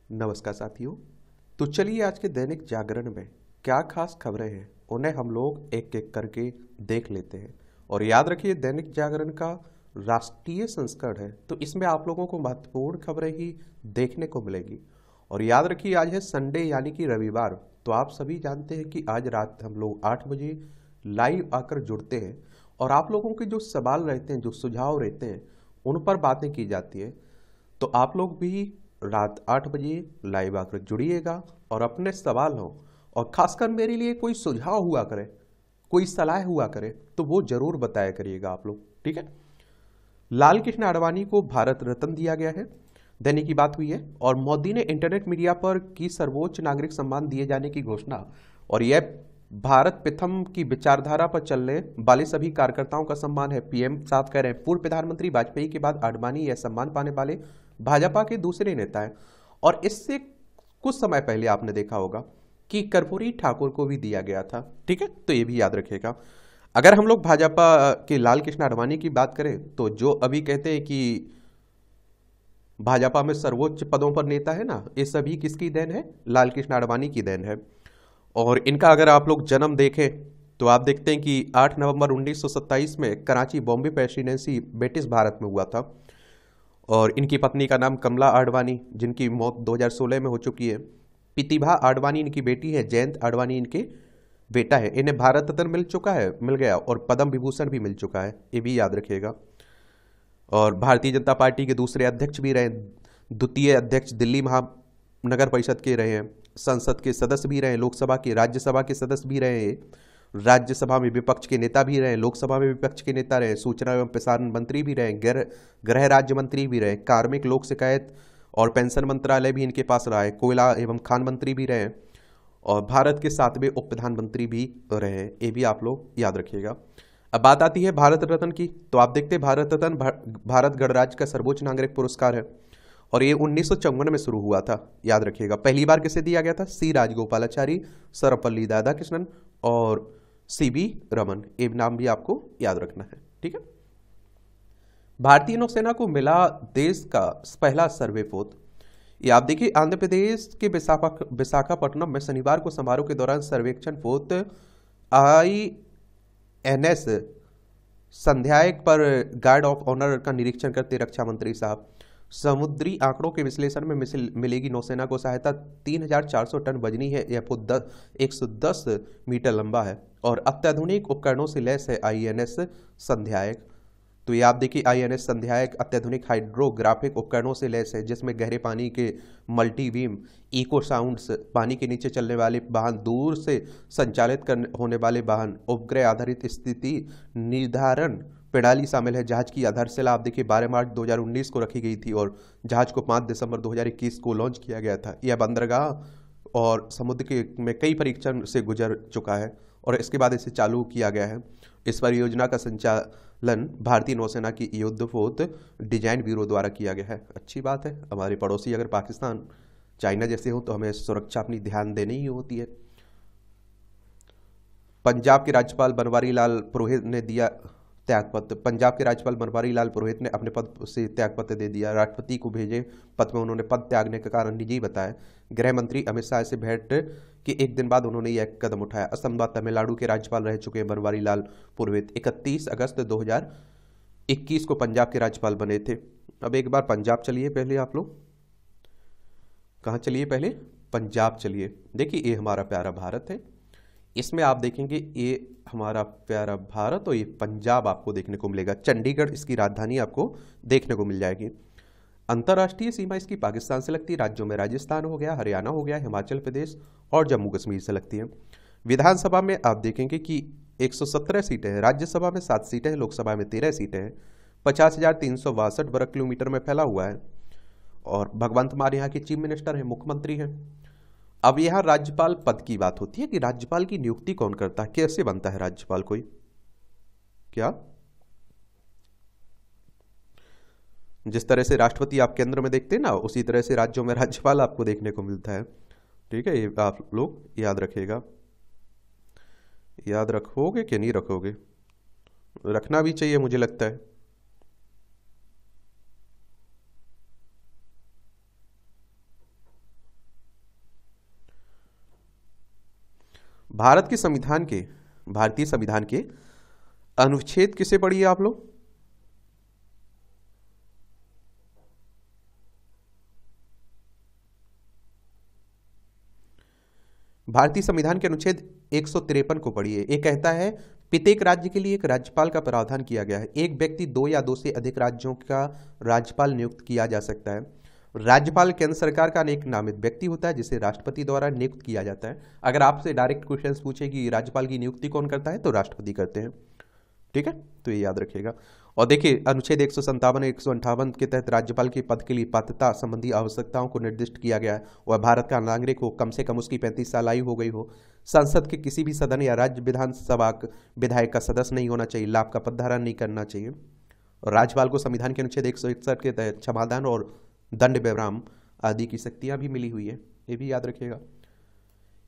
नमस्कार साथियों। तो चलिए आज के दैनिक जागरण में क्या खास खबरें हैं उन्हें हम लोग एक एक करके देख लेते हैं। और याद रखिए दैनिक जागरण का राष्ट्रीय संस्करण है तो इसमें आप लोगों को महत्वपूर्ण खबरें ही देखने को मिलेगी। और याद रखिए आज है संडे यानी कि रविवार, तो आप सभी जानते हैं कि आज रात हम लोग 8 बजे लाइव आकर जुड़ते हैं और आप लोगों के जो सवाल रहते हैं, जो सुझाव रहते हैं, उन पर बातें की जाती है। तो आप लोग भी रात 8 बजे लाइव आकर जुड़िएगा और अपने सवाल हो और खासकर मेरे लिए कोई सुझाव हुआ करे, कोई सलाह हुआ करे तो वो जरूर बताया करिएगा आप लोग, ठीक है। लाल कृष्ण आडवाणी को भारत रत्न दिया गया है, दैनिक की बात हुई है। और मोदी ने इंटरनेट मीडिया पर की सर्वोच्च नागरिक सम्मान दिए जाने की घोषणा। और यह भारत प्रथम की विचारधारा पर चलने वाले सभी कार्यकर्ताओं का सम्मान है, पीएम साफ कह रहे हैं। पूर्व प्रधानमंत्री वाजपेयी के बाद आडवाणी यह सम्मान पाने वाले भाजपा के दूसरे नेता हैं। और इससे कुछ समय पहले आपने देखा होगा कि कर्पूरी ठाकुर को भी दिया गया था, ठीक है, तो ये भी याद रखिएगा। अगर हम लोग भाजपा के लाल कृष्ण आडवाणी की बात करें तो जो अभी कहते हैं कि भाजपा में सर्वोच्च पदों पर नेता है ना, ये सभी किसकी देन है? लाल कृष्ण आडवाणी की देन है। और इनका अगर आप लोग जन्म देखें तो आप देखते हैं कि 8 नवंबर 1927 में कराची बॉम्बे प्रेसिडेंसी ब्रिटिश भारत में हुआ था। और इनकी पत्नी का नाम कमला आडवाणी, जिनकी मौत 2016 में हो चुकी है। प्रतिभा आडवाणी इनकी बेटी है, जयंत आडवाणी इनके बेटा है। इन्हें भारत रत्न मिल गया और पद्म विभूषण भी मिल चुका है, ये भी याद रखिएगा। और भारतीय जनता पार्टी के दूसरे अध्यक्ष भी रहे, द्वितीय अध्यक्ष दिल्ली महानगर परिषद के रहे हैं, संसद के सदस्य भी रहे, लोकसभा के राज्यसभा के सदस्य भी रहे, राज्यसभा में विपक्ष के नेता भी रहे, लोकसभा में विपक्ष के नेता रहे, सूचना एवं प्रसारण मंत्री भी रहे, गृह राज्य मंत्री भी रहे, कार्मिक लोक शिकायत और पेंशन मंत्रालय भी इनके पास रहा है, कोयला एवं खान मंत्री भी रहे और भारत के 7वें उप प्रधानमंत्री भी रहे, ये भी आप लोग याद रखिएगा। अब बात आती है भारत रत्न की, तो आप देखते हैं भारत रत्न भारत गणराज्य का सर्वोच्च नागरिक पुरस्कार है और ये 1954 में शुरू हुआ था, याद रखिएगा। पहली बार किसे दिया गया था? सी राजगोपालाचारी, सर्वपल्ली राधाकृष्णन और सीबी रमन, ये नाम भी आपको याद रखना है, ठीक है। भारतीय नौसेना को मिला देश का पहला सर्वे पोत। ये आप देखिए आंध्र प्रदेश के विशाखापट्टनम में शनिवार को समारोह के दौरान सर्वेक्षण पोत INS संध्यायक पर गार्ड ऑफ ऑनर का निरीक्षण करते रक्षा मंत्री साहब। समुद्री आंकड़ों के विश्लेषण में मिलेगी नौसेना को सहायता। 3,400 टन वजनी है, यह पोत 110 मीटर लंबा है और अत्याधुनिक उपकरणों से लैस है INS संध्यायक। तो ये आप देखिए INS संध्यायक अत्याधुनिक हाइड्रोग्राफिक उपकरणों से लैस है, जिसमें गहरे पानी के मल्टी बीम, इको साउंड्स, पानी के नीचे चलने वाले वाहन, दूर से संचालित करने होने वाले वाहन, उपग्रह आधारित स्थिति निर्धारण प्रणाली शामिल है। जहाज की आधारशिला आप देखिए 12 मार्च 2019 को रखी गई थी और जहाज को 5 दिसंबर 2021 को लॉन्च किया गया था। यह बंदरगाह और समुद्र के में कई परीक्षण से गुजर चुका है और इसके बाद इसे चालू किया गया है। इस परियोजना का संचालन भारतीय नौसेना की युद्धपोत डिजाइन ब्यूरो द्वारा किया गया है। अच्छी बात है, हमारे पड़ोसी अगर पाकिस्तान, चाइना जैसे हो तो हमें सुरक्षा अपनी ध्यान देनी ही होती है। पंजाब के राज्यपाल बनवारी लाल पुरोहित ने दिया त्यागपत्र। पंजाब के राज्यपाल बनवारी लाल पुरोहित ने अपने पद से त्यागपत्र दे दिया। राष्ट्रपति को भेजे पत्र में उन्होंने पद त्यागने का कारण निजी बताया। गृह मंत्री अमित शाह से भेंट के एक दिन बाद उन्होंने यह कदम उठाया। असम व तमिलनाडु के राज्यपाल रह चुके हैं बनवारी लाल पुरोहित। 31 अगस्त 2021 को पंजाब के राज्यपाल बने थे। अब एक बार पंजाब चलिए पहले आप लोग, कहाँ चलिए पहले? पंजाब चलिए। देखिए ये हमारा प्यारा भारत है, इसमें आप देखेंगे ये हमारा प्यारा भारत और ये पंजाब आपको देखने को मिलेगा। चंडीगढ़ इसकी राजधानी आपको देखने को मिल जाएगी। अंतर्राष्ट्रीय सीमा इसकी पाकिस्तान से लगती है। राज्यों में राजस्थान हो गया, हरियाणा हो गया, हिमाचल प्रदेश और जम्मू कश्मीर से लगती है। विधानसभा में आप देखेंगे कि 117 सीटें हैं, राज्यसभा में 7 सीटें हैं, लोकसभा में 13 सीटें हैं। 50,362 वर्ग किलोमीटर में फैला हुआ है और भगवंत मान यहाँ के चीफ मिनिस्टर हैं, मुख्यमंत्री हैं। अब यहाँ राज्यपाल पद की बात होती है कि राज्यपाल की नियुक्ति कौन करता है, कैसे बनता है राज्यपाल कोई, क्या जिस तरह से राष्ट्रपति आप केंद्र में देखते हैं ना, उसी तरह से राज्यों में राज्यपाल आपको देखने को मिलता है, ठीक है। ये आप लोग याद रखिएगा। याद रखोगे कि नहीं रखोगे? रखना भी चाहिए मुझे लगता है। भारत के संविधान के भारतीय संविधान के अनुच्छेद किसे पढ़िए आप लोग? भारतीय संविधान के अनुच्छेद 153 को पढ़िए। ये कहता है प्रत्येक राज्य के लिए एक राज्यपाल का प्रावधान किया गया है। एक व्यक्ति दो या दो से अधिक राज्यों का राज्यपाल नियुक्त किया जा सकता है। राज्यपाल केंद्र सरकार का एक नामित व्यक्ति होता है जिसे राष्ट्रपति द्वारा नियुक्त किया जाता है। अगर आपसे डायरेक्ट क्वेश्चन पूछे कि राज्यपाल की नियुक्ति कौन करता है तो राष्ट्रपति करते हैं। ठीक है, तो ये याद रखिएगा। और देखिए अनुच्छेद 157 158 के तहत राज्यपाल के पद के लिए पात्रता संबंधी आवश्यकताओं को निर्दिष्ट किया गया है। वह भारत का नागरिक हो, कम से कम उसकी 35 साल आयु हो गई हो, संसद के किसी भी सदन या राज्य विधानसभा विधायक का सदस्य नहीं होना चाहिए, लाभ का पद धारण नहीं करना चाहिए। और राज्यपाल को संविधान के अनुच्छेद 161 के तहत क्षमादान और दंड विराम आदि की शक्तियां भी मिली हुई है, ये भी याद रखिएगा।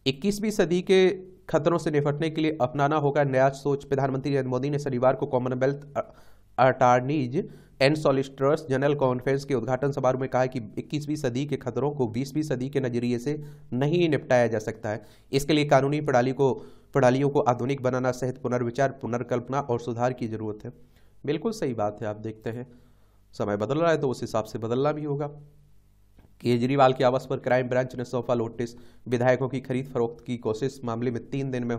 21वीं सदी के खतरों से निपटने के लिए अपनाना होगा नया सोच। प्रधानमंत्री नरेंद्र मोदी ने शनिवार को Commonwealth attorneys and solicitors general conference के उद्घाटन समारोह में कहा कि 21वीं सदी के खतरों को 20वीं सदी के नजरिए से नहीं निपटाया जा सकता है। इसके लिए कानूनी प्रणालियों को आधुनिक बनाना सहित पुनर्विचार, पुनर्कल्पना और सुधार की जरूरत है। बिल्कुल सही बात है। आप देखते हैं समय बदल रहा है तो उस हिसाब से बदलना भी होगा। केजरीवाल के आवास पर क्राइम ब्रांच ने सौंपा नोटिस। विधायकों की खरीद फरोख्त की कोशिश मामले में 3 दिन में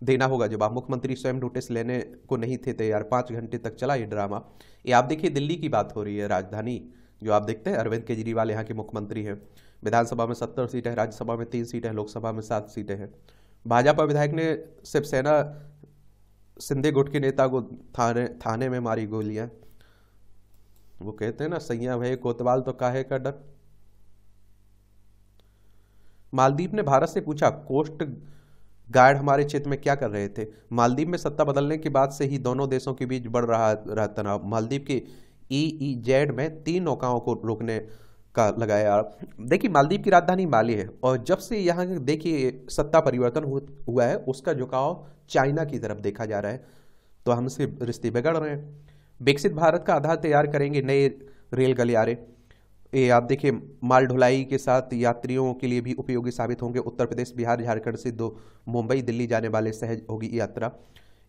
देना होगा जवाब। मुख्यमंत्री स्वयं नोटिस लेने को नहीं थे तैयार। 5 घंटे तक चला ये ड्रामा। ये आप देखिए दिल्ली की बात हो रही है, राजधानी जो आप देखते हैं। अरविंद केजरीवाल यहाँ के मुख्यमंत्री हैं। विधानसभा में 70 सीटें, राज्यसभा में 3 सीटें, लोकसभा में 7 सीटें हैं। भाजपा विधायक ने शिवसेना सिंधे गुट के नेता को थाने में मारी गोलियां। वो कहते हैं ना, सैया भय कोतवाल तो काहे का डर। मालदीव ने भारत से पूछा कोस्ट गार्ड हमारे क्षेत्र में क्या कर रहे थे। मालदीव में सत्ता बदलने के बाद से ही दोनों देशों के बीच बढ़ रहा तनाव। मालदीव के EEZ में 3 नौकाओं को रोकने का लगाया। देखिए मालदीव की राजधानी माले है और जब से यहाँ देखिए सत्ता परिवर्तन हुआ है उसका झुकाव चाइना की तरफ देखा जा रहा है, तो हमसे रिश्ते बिगड़ रहे हैं। विकसित भारत का आधार तैयार करेंगे नए रेल गलियारे। ये आप देखिए माल ढुलाई के साथ यात्रियों के लिए भी उपयोगी साबित होंगे। उत्तर प्रदेश, बिहार, झारखंड से मुंबई, दिल्ली जाने वाले सहज होगी यात्रा।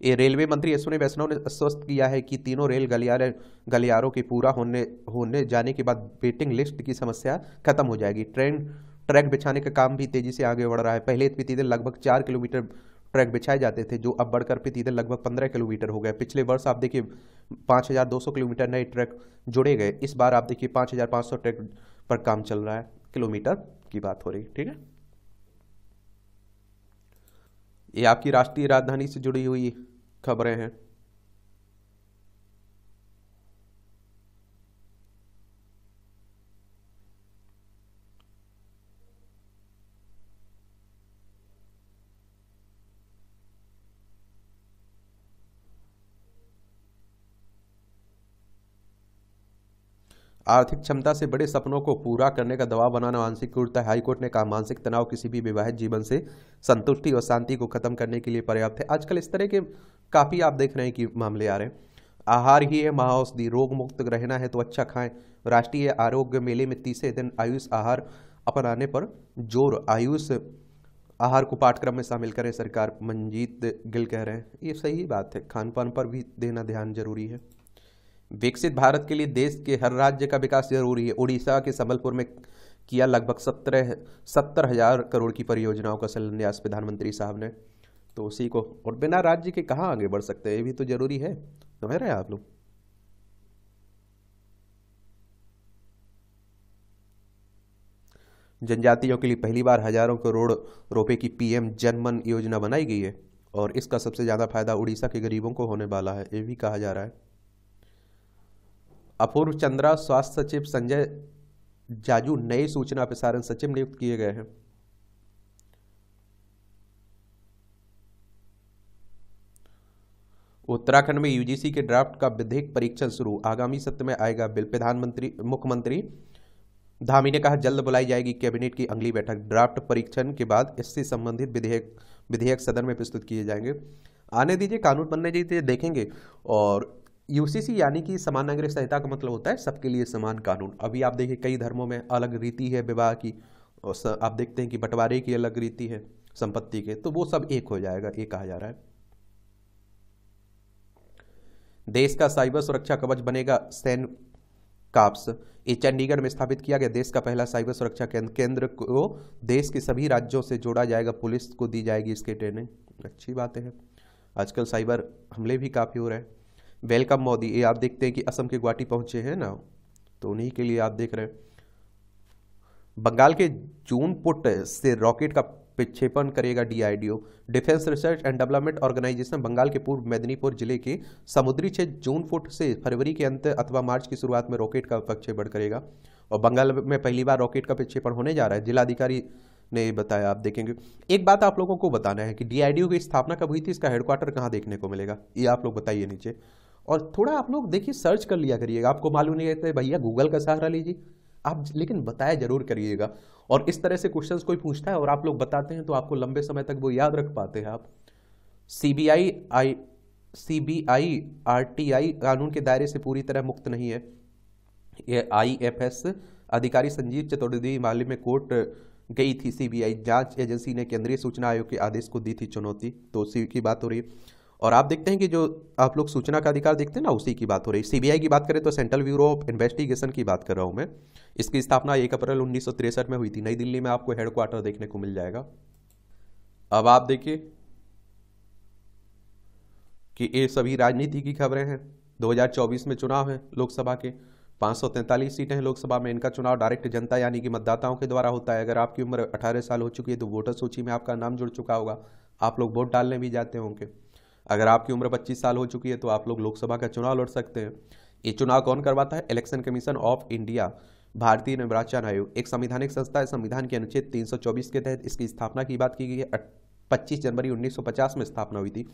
ये रेलवे मंत्री अश्विनी वैष्णव ने आश्वस्त किया है कि तीनों रेल गलियारों के पूरा होने जाने के बाद वेटिंग लिस्ट की समस्या खत्म हो जाएगी। ट्रैक बिछाने का काम भी तेजी से आगे बढ़ रहा है। पहले प्रतिदिन लगभग 4 किलोमीटर ट्रैक बिछाए जाते थे, जो अब बढ़कर प्रतिदिन लगभग 15 किलोमीटर हो गए। पिछले वर्ष आप देखिए 5200 किलोमीटर नए ट्रैक जोड़े गए। इस बार आप देखिए 5500 ट्रैक पर काम चल रहा है। किलोमीटर की बात हो रही, ठीक है। ये आपकी राष्ट्रीय राजधानी से जुड़ी हुई खबरें हैं। आर्थिक क्षमता से बड़े सपनों को पूरा करने का दबाव बनाना मानसिक क्रूरता है। हाईकोर्ट ने कहा मानसिक तनाव किसी भी विवाहित जीवन से संतुष्टि और शांति को खत्म करने के लिए पर्याप्त है। आजकल इस तरह के काफी आप देख रहे हैं कि मामले आ रहे हैं। आहार ही है महाऔषधि, रोग मुक्त रहना है तो अच्छा खाएं। राष्ट्रीय आरोग्य मेले में 30वें दिन आयुष आहार अपनाने पर जोर। आयुष आहार को पाठ्यक्रम में शामिल करें सरकार, मंजीत गिल कह रहे हैं। ये सही बात है, खान पान पर भी देना ध्यान जरूरी है। विकसित भारत के लिए देश के हर राज्य का विकास जरूरी है। उड़ीसा के संबलपुर में किया लगभग 70,000 करोड़ की परियोजनाओं का शिलान्यास प्रधानमंत्री साहब ने, तो उसी को। और बिना राज्य के कहाँ आगे बढ़ सकते हैं, ये भी तो जरूरी है, समझ रहे हैं आप लोग। जनजातियों के लिए पहली बार हजारों करोड़ रुपए की PM जनमन योजना बनाई गई है और इसका सबसे ज्यादा फायदा उड़ीसा के गरीबों को होने वाला है, ये भी कहा जा रहा है। अपूर्व चंद्रा स्वास्थ्य सचिव संजय जाजू नए सूचना प्रसारण सचिव नियुक्त किए गए हैं। उत्तराखंड में UGC के ड्राफ्ट का विधिक परीक्षण शुरू, आगामी सत्र में आएगा बिल। मुख्यमंत्री धामी ने कहा जल्द बुलाई जाएगी कैबिनेट की अगली बैठक। ड्राफ्ट परीक्षण के बाद इससे संबंधित विधेयक सदन में प्रस्तुत किए जाएंगे। आने दीजिए, कानून बनने दीजिए, देखेंगे। और UCC यानी कि समान नागरिक संहिता का मतलब होता है सबके लिए समान कानून। अभी आप देखिए कई धर्मों में अलग रीति है विवाह की, और आप देखते हैं कि बंटवारे की अलग रीति है। संपत्ति के, तो वो सब एक हो जाएगा, ये कहा जा रहा है। देश का साइबर सुरक्षा कवच बनेगा सैन काप्स। ये चंडीगढ़ में स्थापित किया गया देश का पहला साइबर सुरक्षा केंद्र। केंद्र को देश के सभी राज्यों से जोड़ा जाएगा, पुलिस को दी जाएगी इसकी ट्रेनिंग। अच्छी बातें हैं, आजकल साइबर हमले भी काफ़ी हो रहे हैं। वेलकम मोदी, ये आप देखते हैं कि असम के गुवाहाटी पहुंचे हैं ना, तो उन्हीं के लिए आप देख रहे हैं। बंगाल के जूनपुट से रॉकेट का विक्षेपण करेगा DRDO. Defence Research and Development Organisation Bengal के पूर्व मेदिनीपुर जिले के समुद्री क्षेत्र जूनपुट से फरवरी के अंत अथवा मार्च की शुरुआत में रॉकेट का प्रक्षेपण करेगा। और बंगाल में पहली बार रॉकेट का प्रक्षेपण होने जा रहा है, जिलाधिकारी ने बताया। आप देखेंगे, एक बात आप लोगों को बताना है कि डीआरडीओ की स्थापना कब हुई थी, इसका हेडक्वार्टर कहाँ देखने को मिलेगा, ये आप लोग बताइए नीचे। और थोड़ा आप लोग देखिए, सर्च कर लिया करिएगा, आपको मालूम नहीं रहता है भैया, गूगल का सहारा लीजिए आप, लेकिन बताया जरूर करिएगा। और इस तरह से क्वेश्चंस कोई पूछता है और आप लोग बताते हैं तो आपको लंबे समय तक वो याद रख पाते हैं आप। सीबीआई आरटीआई कानून के दायरे से पूरी तरह मुक्त नहीं है। ये आईएफएस अधिकारी संजीव चतुर्वेदी मामले में कोर्ट गई थी। सीबीआई जांच एजेंसी ने केंद्रीय सूचना आयोग के आदेश को दी थी चुनौती, तो उसी की बात हो रही है। और आप देखते हैं कि जो आप लोग सूचना का अधिकार देखते हैं ना, उसी की बात हो रही है। सीबीआई की बात करें तो सेंट्रल ब्यूरो ऑफ इन्वेस्टिगेशन की बात कर रहा हूं मैं। इसकी स्थापना 1 अप्रैल 1963 में हुई थी। नई दिल्ली में आपको हेडक्वार्टर देखने को मिल जाएगा। अब आप देखिए कि ये सभी राजनीति की खबरें हैं। 2024 में चुनाव है लोकसभा के, 543 सीटें हैं लोकसभा में। इनका चुनाव डायरेक्ट जनता यानी कि मतदाताओं के द्वारा होता है। अगर आपकी उम्र 18 साल हो चुकी है तो वोटर सूची में आपका नाम जुड़ चुका होगा, आप लोग वोट डालने भी जाते होंगे। अगर आपकी उम्र 25 साल हो चुकी है तो आप लोग लोकसभा का चुनाव लड़ सकते हैं। ये चुनाव कौन करवाता है? इलेक्शन कमीशन ऑफ इंडिया, भारतीय निर्वाचन आयोग एक संवैधानिक संस्था है। संविधान के अनुच्छेद 324 के तहत इसकी स्थापना की बात की गई है। 25 जनवरी 1950 में स्थापना हुई थी।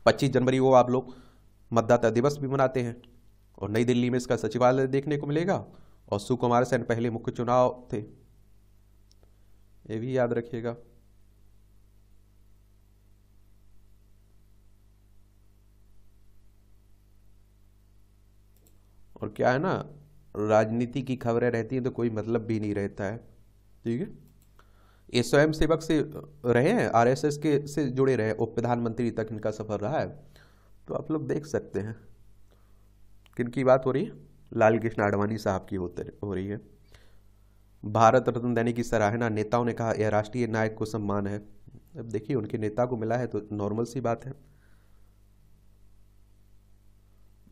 25 जनवरी को आप लोग मतदाता दिवस भी मनाते हैं। और नई दिल्ली में इसका सचिवालय देखने को मिलेगा। और सुकुमार सेन पहले मुख्य चुनाव थे, ये भी याद रखिएगा। और क्या है ना, राजनीति की खबरें रहती हैं तो कोई मतलब भी नहीं रहता है, ठीक है। ये स्वयं सेवक से रहे हैं, आरएसएस के से जुड़े रहे, उप प्रधानमंत्री तक इनका सफर रहा है। तो आप लोग देख सकते हैं किन की बात हो रही है, लाल कृष्ण आडवाणी साहब की हो रही है। भारत रत्न देने की सराहना, नेताओं ने कहा यह राष्ट्रीय नायक को सम्मान है। अब देखिए उनके नेता को मिला है तो नॉर्मल सी बात है।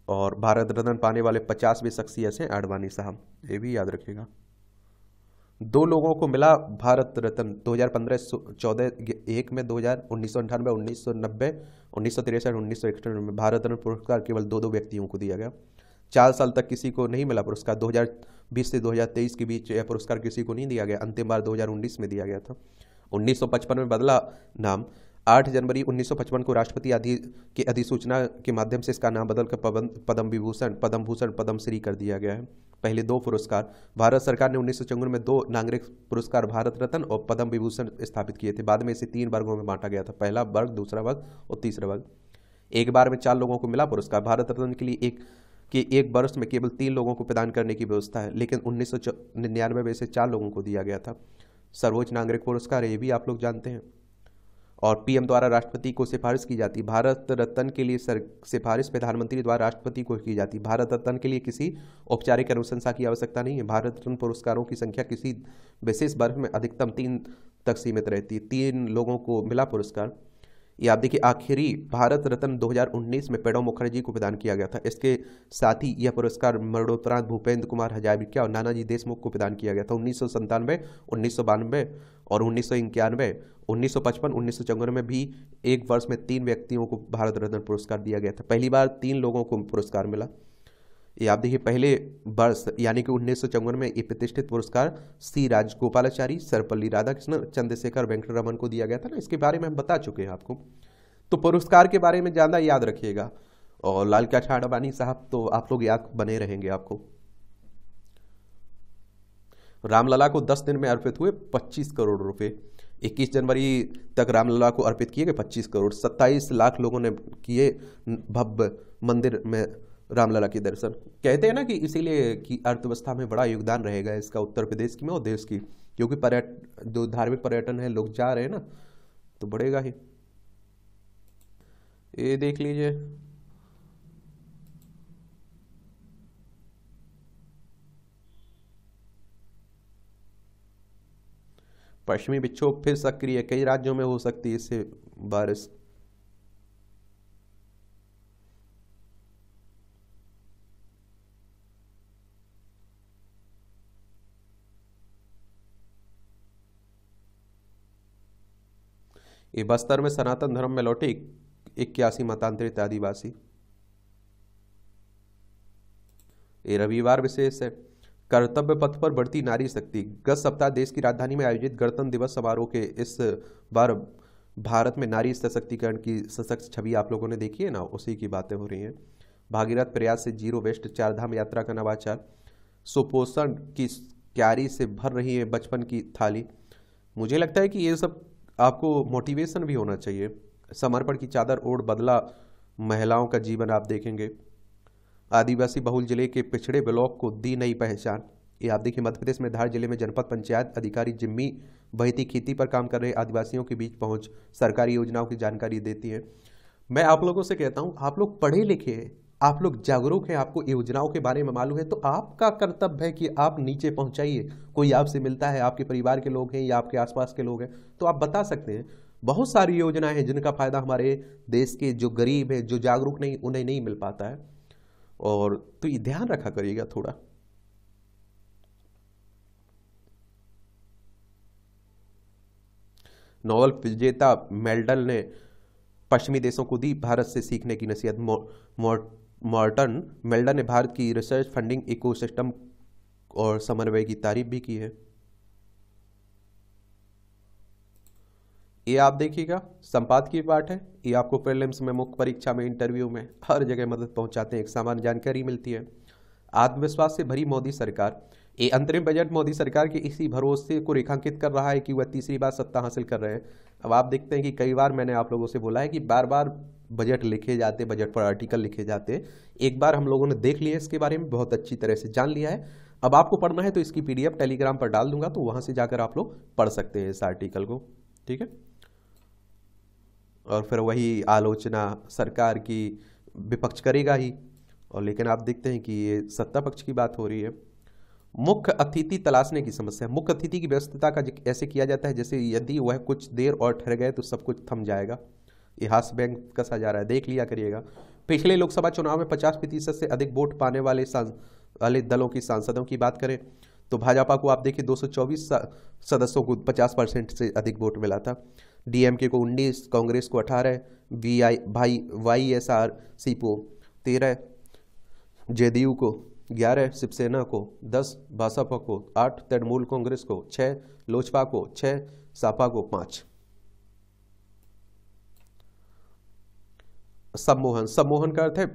और भारत रत्न पाने वाले 50वें शख्सियत हैं आडवाणी साहब, ये भी याद रखिएगा। 2 लोगों को मिला भारत रत्न 2015-14 एक में, 1998, 1990, 1963, 1991 में भारत रत्न पुरस्कार केवल 2 व्यक्तियों को दिया गया। 4 साल तक किसी को नहीं मिला पुरस्कार। 2020 से 2023 के बीच यह पुरस्कार किसी को नहीं दिया गया। अंतिम बार 2019 में दिया गया था। 1955 में बदला नाम। 8 जनवरी 1955 को राष्ट्रपति आदि की अधिसूचना के माध्यम से इसका नाम बदलकर पद्म विभूषण, पद्म भूषण, पद्मश्री कर दिया गया है। पहले 2 पुरस्कार भारत सरकार ने 1954 में 2 नागरिक पुरस्कार भारत रत्न और पद्म विभूषण स्थापित किए थे। बाद में इसे 3 वर्गों में बांटा गया था, पहला वर्ग, दूसरा वर्ग और तीसरा वर्ग। एक बार में 4 लोगों को मिला पुरस्कार। भारत रत्न के लिए एक वर्ष में केवल 3 लोगों को प्रदान करने की व्यवस्था है, लेकिन 1999 में इसे 4 लोगों को दिया गया था। सर्वोच्च नागरिक पुरस्कार है, ये भी आप लोग जानते हैं। और पीएम द्वारा राष्ट्रपति को सिफारिश की जाती। भारत रत्न के लिए सिफारिश प्रधानमंत्री द्वारा राष्ट्रपति को की जाती। भारत रत्न के लिए किसी औपचारिक अनुशंसा की आवश्यकता नहीं है। भारत रत्न पुरस्कारों की संख्या किसी विशेष वर्ष में अधिकतम 3 तक सीमित रहती है। 3 लोगों को मिला पुरस्कार। ये आप देखिए, आखिरी भारत रत्न 2019 में प्रणब मुखर्जी को प्रदान किया गया था। इसके साथ ही यह पुरस्कार मरणोपरांत भूपेंद्र कुमार हजारिका और नानाजी देशमुख को प्रदान किया गया था। 1997, 1992 और 1991, 1955, 1954 में भी एक वर्ष में 3 व्यक्तियों को भारत रत्न पुरस्कार दिया गया था। पहली बार 3 लोगों को पुरस्कार मिला। ये आप देखिए, पहले वर्ष यानी कि 1954 में ये प्रतिष्ठित पुरस्कार सी राजगोपालाचारी, सर्वपल्ली राधाकृष्णन, चंद्रशेखर वेंकटरमन को दिया गया था ना। इसके बारे में हम बता चुके हैं आपको, तो पुरस्कार के बारे में ज़्यादा याद रखिएगा। और लाल कृष्ण आडवाणी साहब तो आप लोग याद बने रहेंगे आपको। रामलला को 10 दिन में अर्पित हुए 25 करोड़ रुपए। 21 जनवरी तक रामलला को अर्पित किए गए 25 करोड़। 27 लाख लोगों ने किए भव्य मंदिर में रामलला के दर्शन। कहते हैं ना कि इसीलिए कि अर्थव्यवस्था में बड़ा योगदान रहेगा इसका उत्तर प्रदेश की में और देश की, क्योंकि जो धार्मिक पर्यटन है, लोग जा रहे हैं ना, तो बढ़ेगा ही। ये देख लीजिए, पश्चिमी विक्षोभ फिर सक्रिय, कई राज्यों में हो सकती है इससे बारिश। ये बस्तर में सनातन धर्म में लौटे 81 मतांतरित आदिवासी। ये रविवार विशेष है, कर्तव्य पथ पर बढ़ती नारी शक्ति। गत सप्ताह देश की राजधानी में आयोजित गणतंत्र दिवस समारोह के इस बार भारत में नारी सशक्तिकरण की सशक्त छवि आप लोगों ने देखी है ना, उसी की बातें हो रही हैं। भागीरथ प्रयास से जीरो वेस्ट, चारधाम यात्रा का नवाचार, सुपोषण की क्यारी से भर रही है बचपन की थाली। मुझे लगता है कि ये सब आपको मोटिवेशन भी होना चाहिए। समर्पण की चादर ओढ़ बदला महिलाओं का जीवन, आप देखेंगे। आदिवासी बहुल जिले के पिछड़े ब्लॉक को दी नई पहचान। ये आप देखिए, मध्य प्रदेश में धार जिले में जनपद पंचायत अधिकारी जिम्मी बहती खेती पर काम कर रहे आदिवासियों के बीच पहुंच सरकारी योजनाओं की जानकारी देती है। मैं आप लोगों से कहता हूं, आप लोग पढ़े लिखे हैं, आप लोग जागरूक हैं, आपको योजनाओं के बारे में मालूम है, तो आपका कर्तव्य है कि आप नीचे पहुंचाइए। कोई आपसे मिलता है, आपके परिवार के लोग हैं या आपके आसपास के लोग हैं, तो आप बता सकते हैं। बहुत सारी योजनाएं हैं जिनका फायदा हमारे देश के जो गरीब हैं, जो जागरूक नहीं, उन्हें नहीं मिल पाता है। और तो ये ध्यान रखा करिएगा थोड़ा। नोबेल विजेता मेल्डल ने पश्चिमी देशों को दी भारत से सीखने की नसीहत। मॉर्टन मेल्डन ने भारत की रिसर्च फंडिंग इकोसिस्टम और समन्वय की तारीफ भी की है। ये आप देखिएगा, संपादकीय पाठ है। ये आपको प्रीलिम्स में, मुख्य परीक्षा में, इंटरव्यू में, हर जगह मदद पहुंचाते हैं, एक सामान्य जानकारी मिलती है। आत्मविश्वास से भरी मोदी सरकार। ये अंतरिम बजट मोदी सरकार के इसी भरोसे को रेखांकित कर रहा है कि वह तीसरी बार सत्ता हासिल कर रहे हैं। अब आप देखते हैं कि कई बार मैंने आप लोगों से बोला है कि बार बार बजट लिखे जाते, बजट पर आर्टिकल लिखे जाते। एक बार हम लोगों ने देख लिया, इसके बारे में बहुत अच्छी तरह से जान लिया है। अब आपको पढ़ना है तो इसकी PDF टेलीग्राम पर डाल दूंगा, तो वहां से जाकर आप लोग पढ़ सकते हैं इस आर्टिकल को, ठीक है। और फिर वही आलोचना सरकार की विपक्ष करेगा ही। और लेकिन आप देखते हैं कि ये सत्ता पक्ष की बात हो रही है। मुख्य अतिथि तलाशने की समस्या। मुख्य अतिथि की व्यस्तता का ऐसे किया जाता है जैसे यदि वह कुछ देर और ठहर गए तो सब कुछ थम जाएगा। ये हास्य बैंक कसा जा रहा है, देख लिया करिएगा। पिछले लोकसभा चुनाव में 50% से अधिक वोट पाने वाले दलों की सांसदों की बात करें तो भाजपा को आप देखिए 224 सदस्यों को 50% से अधिक वोट मिला था। DMK को 19, कांग्रेस को 18, YSRC को 13, JDU को 11, शिवसेना को 10, बसपा को 8, तृणमूल कांग्रेस को 6, लोजपा को 6, सपा को 5। सम्मोहन का अर्थ है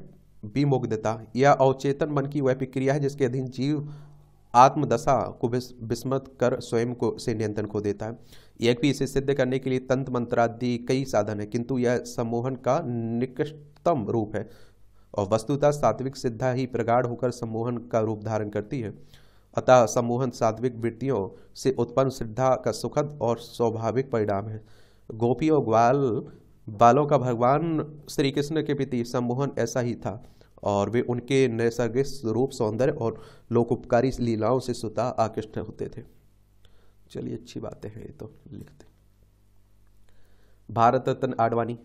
विमुग्धता या अवचेतन मन की वह प्रक्रिया है जिसके अधीन जीव आत्मदशा को विस्मृत कर स्वयं को से नियंत्रण खो देता है। यह भी इसे सिद्ध करने के लिए तंत्र मंत्र आदि कई साधन है, किंतु यह सम्मोहन का निकृष्टतम रूप है और वस्तुतः सात्विक सिद्धा ही प्रगाढ़ होकर सम्मोहन का रूप धारण करती है। अतः सम्मोहन सात्विक वृत्तियों से उत्पन्न श्रद्धा का सुखद और स्वाभाविक परिणाम है। गोपी और ग्वाल बालों का भगवान श्री कृष्ण के प्रति सम्मोहन ऐसा ही था और वे उनके नैसर्गिक रूप, सौंदर्य और लोकोपकारी लीलाओं से स्वतः आकृष्ट होते थे। चलिए, अच्छी बातें हैं ये तो लिखते। भारत रत्न आडवाणी।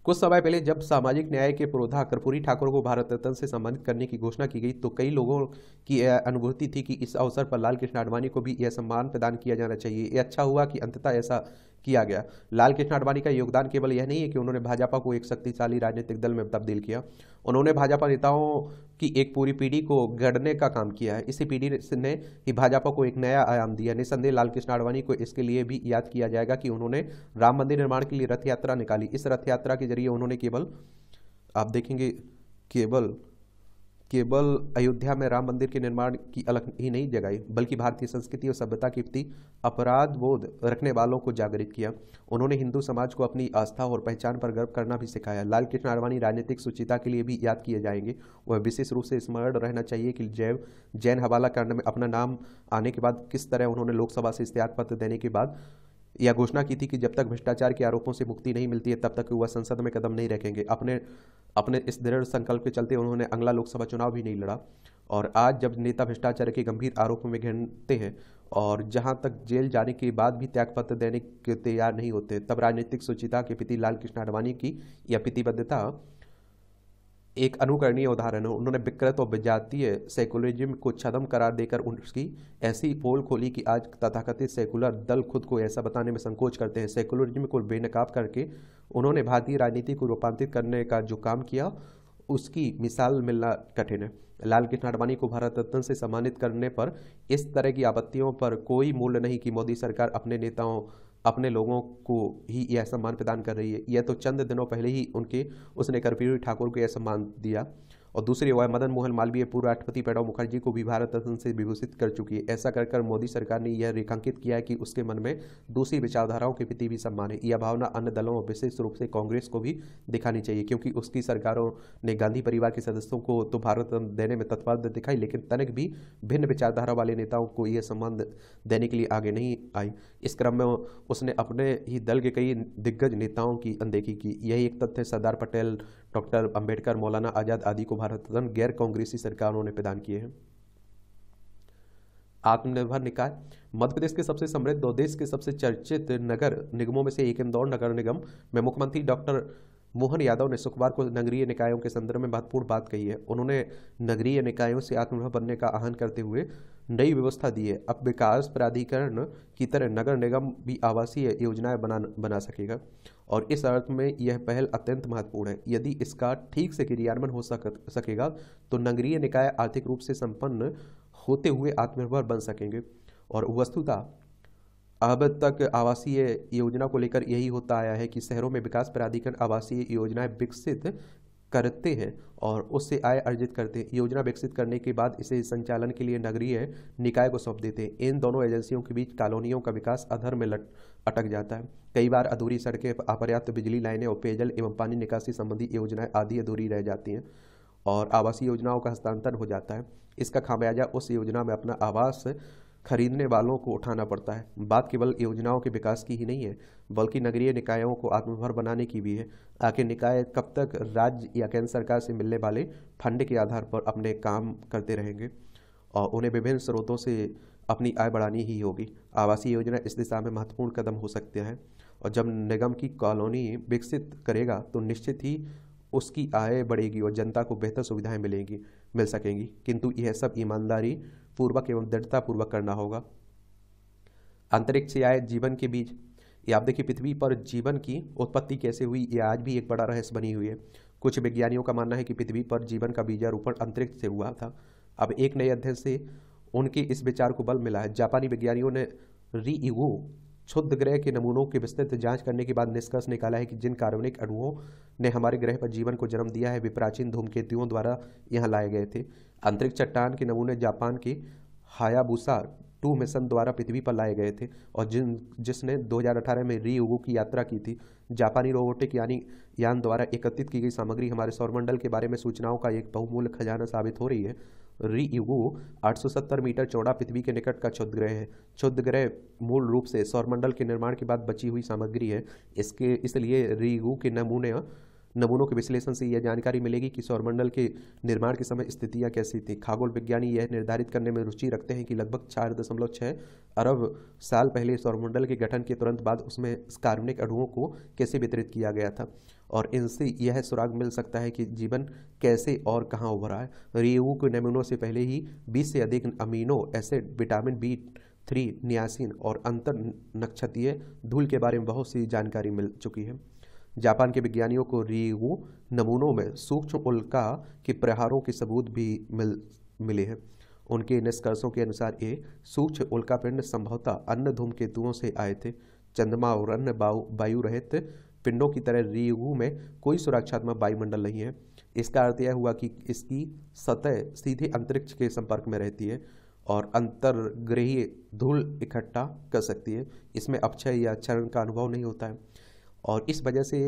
कुछ समय पहले जब सामाजिक न्याय के पुरोधा कर्पूरी ठाकुर को भारत रत्न से सम्मानित करने की घोषणा की गई तो कई लोगों की अनुभूति थी कि इस अवसर पर लाल कृष्ण आडवाणी को भी यह सम्मान प्रदान किया जाना चाहिए। ये अच्छा हुआ कि अंततः ऐसा किया गया। लाल कृष्ण आडवाणी का योगदान केवल यह नहीं है कि उन्होंने भाजपा को एक शक्तिशाली राजनीतिक दल में तब्दील किया, उन्होंने भाजपा नेताओं की एक पूरी पीढ़ी को गढ़ने का काम किया है। इसी पीढ़ी ने ही भाजपा को एक नया आयाम दिया। निसंदेह लाल कृष्ण आडवाणी को इसके लिए भी याद किया जाएगा कि उन्होंने राम मंदिर निर्माण के लिए रथ यात्रा निकाली। इस रथ यात्रा के जरिए उन्होंने केवल, आप देखेंगे, केवल अयोध्या में राम मंदिर के निर्माण की अलग ही नहीं जगाई, बल्कि भारतीय संस्कृति और सभ्यता के प्रति अपराध बोध रखने वालों को जागृत किया। उन्होंने हिंदू समाज को अपनी आस्था और पहचान पर गर्व करना भी सिखाया। लाल कृष्ण आडवाणी राजनीतिक सुचिता के लिए भी याद किए जाएंगे। वह विशेष रूप से स्मरण रहना चाहिए कि जैन हवाला कांड में अपना नाम आने के बाद किस तरह उन्होंने लोकसभा से इस्तीफा पत्र देने के बाद या घोषणा की थी कि जब तक भ्रष्टाचार के आरोपों से मुक्ति नहीं मिलती है तब तक वह संसद में कदम नहीं रखेंगे। अपने अपने इस दृढ़ संकल्प के चलते उन्होंने अगला लोकसभा चुनाव भी नहीं लड़ा। और आज जब नेता भ्रष्टाचार के गंभीर आरोपों में घिरते हैं और जहां तक जेल जाने के बाद भी त्यागपत्र देने के तैयार नहीं होते, तब राजनीतिक सुचिता के प्रति लालकृष्ण आडवाणी की यह प्रतिबद्धता एक अनुकरणीय उदाहरण है। उन्होंने विकृत और विजातीय सेकुलरिज्म को छद्म करार देकर उसकी ऐसी पोल खोली कि आज तथाकथित सेकुलर दल खुद को ऐसा बताने में संकोच करते हैं। सेकुलरिज्म को बेनकाब करके उन्होंने भारतीय राजनीति को रूपांतरित करने का जो काम किया उसकी मिसाल मिलना कठिन है। लालकृष्ण आडवाणी को भारत रत्न से सम्मानित करने पर इस तरह की आपत्तियों पर कोई मूल्य नहीं कि मोदी सरकार अपने नेताओं, अपने लोगों को ही यह सम्मान प्रदान कर रही है। यह तो चंद दिनों पहले ही उसने कर्पूरी ठाकुर को यह सम्मान दिया। और दूसरी ओर मदन मोहन मालवीय पूर्व राष्ट्रपति प्रणब मुखर्जी को भी भारत रत्न से विभूषित कर चुकी है। ऐसा कर मोदी सरकार ने यह रेखांकित किया है कि उसके मन में दूसरी विचारधाराओं के प्रति भी सम्मान है। यह भावना अन्य दलों और विशेष रूप से कांग्रेस को भी दिखानी चाहिए, क्योंकि उसकी सरकारों ने गांधी परिवार के सदस्यों को तो भारत रत्न देने में तत्परता दिखाई, लेकिन तनिक भी भिन्न विचारधारा वाले नेताओं को यह सम्मान देने के लिए आगे नहीं आई। इस क्रम में उसने अपने ही दल के कई दिग्गज नेताओं की अनदेखी की। यही एक तथ्य सरदार पटेल, डॉक्टर अंबेडकर, मौलाना आजाद आदि को भारत रत्न गैर कांग्रेसी सरकारों ने प्रदान किए हैं। आत्मनिर्भर निकाय। मध्य प्रदेश के सबसे समृद्ध और देश के सबसे चर्चित नगर निगमों में से एक इंदौर नगर निगम में मुख्यमंत्री डॉक्टर मोहन यादव ने शुक्रवार को नगरीय निकायों के संदर्भ में महत्वपूर्ण बात कही है। उन्होंने नगरीय निकायों से आत्मनिर्भर बनने का आह्वान करते हुए नई व्यवस्था दी है। अब विकास प्राधिकरण की तरह नगर निगम भी आवासीय योजनाएं बना सकेगा और इस अर्थ में यह पहल अत्यंत महत्वपूर्ण है। यदि इसका ठीक से क्रियान्वयन हो सकेगा तो नगरीय निकाय आर्थिक रूप से संपन्न होते हुए आत्मनिर्भर बन सकेंगे। और वस्तुतः अब तक आवासीय योजना को लेकर यही होता आया है कि शहरों में विकास प्राधिकरण आवासीय योजनाएं विकसित करते हैं और उससे आय अर्जित करते हैं। योजना विकसित करने के बाद इसे संचालन के लिए नगरीय निकाय को सौंप देते हैं। इन दोनों एजेंसियों के बीच कॉलोनियों का विकास अधर में अटक जाता है। कई बार अधूरी सड़कें, अपर्याप्त बिजली लाइनें और पेयजल एवं पानी निकासी संबंधी योजनाएं आदि अधूरी रह जाती हैं और आवासीय योजनाओं का हस्तांतरण हो जाता है। इसका खामियाजा उस योजना में अपना आवास खरीदने वालों को उठाना पड़ता है। बात केवल योजनाओं के विकास की ही नहीं है, बल्कि नगरीय निकायों को आत्मनिर्भर बनाने की भी है। आखिर निकाय कब तक राज्य या केंद्र सरकार से मिलने वाले फंड के आधार पर अपने काम करते रहेंगे और उन्हें विभिन्न स्रोतों से अपनी आय बढ़ानी ही होगी। आवासीय योजना इस दिशा में महत्वपूर्ण कदम हो सकता है और जब निगम की कॉलोनी विकसित करेगा तो निश्चित ही उसकी आय बढ़ेगी और जनता को बेहतर सुविधाएं मिल सकेंगी। किंतु यह सब ईमानदारी पूर्वक एवं दृढ़ता पूर्वक करना होगा। अंतरिक्ष से आए जीवन के बीज। ये आप देखिए, पृथ्वी पर जीवन की उत्पत्ति कैसे हुई, यह आज भी एक बड़ा रहस्य बनी हुई है। कुछ वैज्ञानिकों का मानना है कि पृथ्वी पर जीवन का बीजारोपण अंतरिक्ष से हुआ था। अब एक नए अध्ययन से उनके इस विचार को बल मिला है। जापानी वैज्ञानिकों ने रीइगो क्षुद्र ग्रह के नमूनों की विस्तृत जांच करने के बाद निष्कर्ष निकाला है कि जिन कार्बनिक अणुओं ने हमारे ग्रह पर जीवन को जन्म दिया है वे प्राचीन धूमकेतुओं द्वारा यहाँ लाए गए थे। अंतरिक्ष चट्टान के नमूने जापान के हायाबुसा 2 मिशन द्वारा पृथ्वी पर लाए गए थे और जिसने 2018 में रीयुगो की यात्रा की थी। जापानी रोबोटिक यान द्वारा एकत्रित की गई सामग्री हमारे सौरमंडल के बारे में सूचनाओं का एक बहुमूल्य खजाना साबित हो रही है। रीयुगो 870 मीटर चौड़ा पृथ्वी के निकट का क्षुद्र ग्रह है। क्षुद्र ग्रह मूल रूप से सौरमंडल के निर्माण के बाद बची हुई सामग्री है। इसलिए रीयुगो के नमूनों के विश्लेषण से यह जानकारी मिलेगी कि सौरमंडल के निर्माण के समय स्थितियां कैसी थी। खगोल विज्ञानी यह निर्धारित करने में रुचि रखते हैं कि लगभग 4.6 अरब साल पहले सौरमंडल के गठन के तुरंत बाद उसमें कार्बनिक अणुओं को कैसे वितरित किया गया था और इनसे यह सुराग मिल सकता है कि जीवन कैसे और कहाँ उभरा है। रीयुगो के नमूनों से पहले ही 20 से अधिक amino acid, vitamin B3, niacin और अंतर नक्षत्रीय धूल के बारे में बहुत सी जानकारी मिल चुकी है। जापान के वैज्ञानिकों को रीयुगो नमूनों में सूक्ष्म उल्का के प्रहारों के सबूत भी मिले हैं। उनके निष्कर्षों के अनुसार ये सूक्ष्म उल्कापिंड संभवतः अन्य धूमकेतुओं से आए थे। चंद्रमा और अन्य वायु रहित पिंडों की तरह रीयुगो में कोई सुरक्षात्मक वायुमंडल नहीं है। इसका अर्थ यह हुआ कि इसकी सतह सीधे अंतरिक्ष के संपर्क में रहती है और अंतर्ग्रहीय धूल इकट्ठा कर सकती है। इसमें अपक्षय या क्षरण का अनुभव नहीं होता है और इस वजह से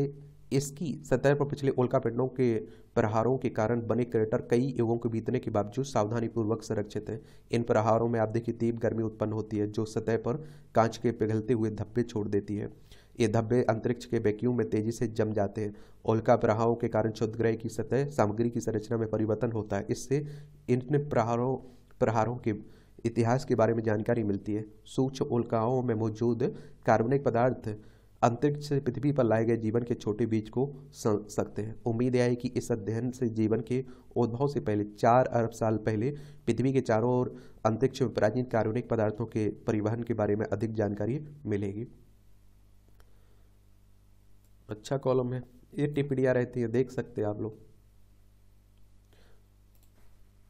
इसकी सतह पर पिछले उल्कापिंडों के प्रहारों के कारण बने क्रेटर कई युगों के बीतने के बावजूद सावधानीपूर्वक संरक्षित है। इन प्रहारों में आप देखिए तीव्र गर्मी उत्पन्न होती है जो सतह पर कांच के पिघलते हुए धब्बे छोड़ देती है। ये धब्बे अंतरिक्ष के वैक्यूम में तेजी से जम जाते हैं। उल्का प्रहारों के कारण क्षुद्रग्रह की सतह सामग्री की संरचना में परिवर्तन होता है। इससे इन प्रहारों के इतिहास के बारे में जानकारी मिलती है। सूक्ष्म उल्काओं में मौजूद कार्बनिक पदार्थ अंतरिक्ष से पृथ्वी पर लाए गए जीवन के छोटे बीज को सकते हैं। उम्मीद है कि इस अध्ययन से जीवन के उद्भव से पहले 4 अरब साल पहले पृथ्वी के चारों ओर अंतरिक्ष में प्राचीन कार्बनिक पदार्थों के परिवहन के बारे में अधिक जानकारी मिलेगी। अच्छा कॉलम है, ये टिप्पणियां रहती है, देख सकते हैं आप लोग।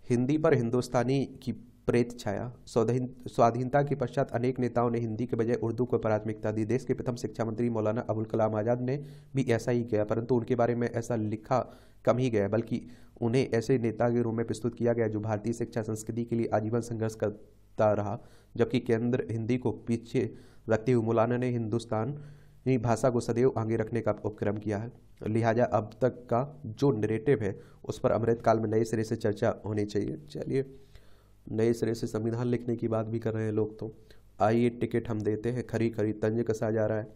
हिंदी पर हिंदुस्तानी की प्रेत छाया। स्वाधीनता के पश्चात अनेक नेताओं ने हिंदी के बजाय उर्दू को प्राथमिकता दी। देश के प्रथम शिक्षा मंत्री मौलाना अबुल कलाम आज़ाद ने भी ऐसा ही किया, परंतु उनके बारे में ऐसा लिखा कम ही गया, बल्कि उन्हें ऐसे नेता के रूप में प्रस्तुत किया गया जो भारतीय शिक्षा संस्कृति के लिए आजीवन संघर्ष करता रहा। जबकि केंद्र हिंदी को पीछे रखते हुए मौलाना ने हिंदुस्तानी भाषा को सदैव आगे रखने का उपक्रम किया है। लिहाजा अब तक का जो नरेटिव है उस पर अमृतकाल में नए सिरे से चर्चा होनी चाहिए। चलिए, नए सिरे से संविधान लिखने की बात भी कर रहे हैं लोग, तो आइए टिकट हम देते हैं। खरी खरी तंज कसा जा रहा है